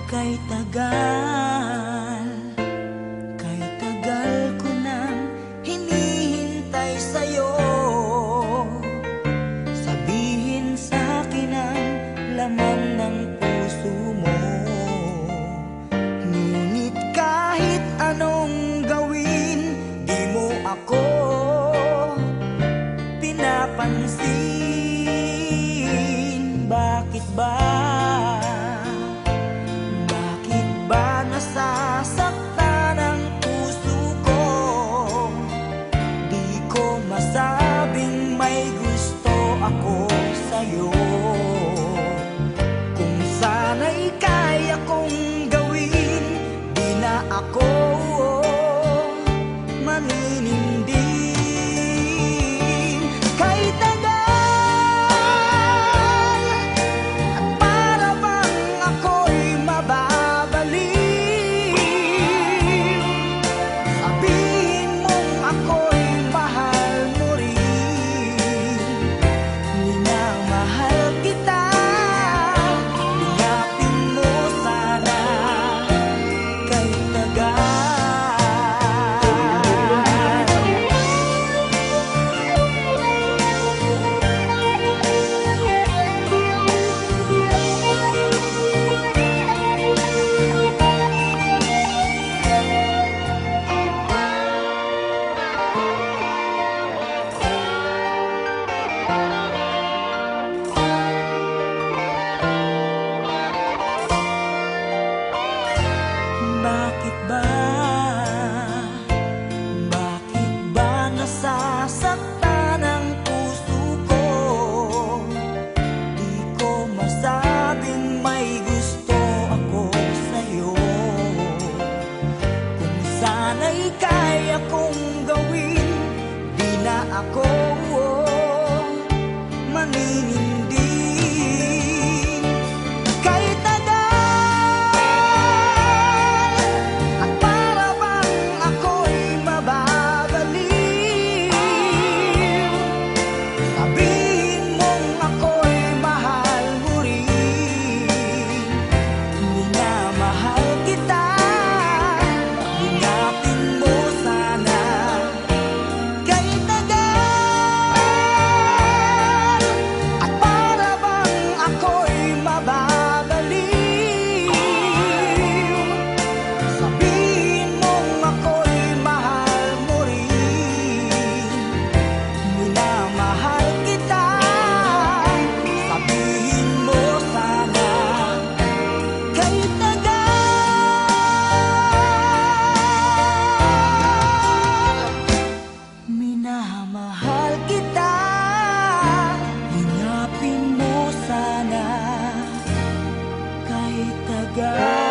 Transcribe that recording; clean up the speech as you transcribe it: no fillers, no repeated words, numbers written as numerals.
Kay tagal, kay tagal ko nang hinihintay sa'yo. Sabihin sa'kin ang laman ng puso mo. Ngunit kahit anong gawin, di mo ako pinapansin. Bakit ba? Nasasaktan ang puso ko. Di ko masabing may gusto ako sa'yo. Kung sana'y kaya kong gawin, di na ako maninindig. Kay tagal, at para bang ako'y mababalik. Bakit ba? Bakit ba nasasaktan ang puso ko? Di ko masabing may gusto ako sa'yo. Kung sana'y kaya kong gawin, di na ako maninindig. Mahal kita, hinapin mo sana. Kahit tagal.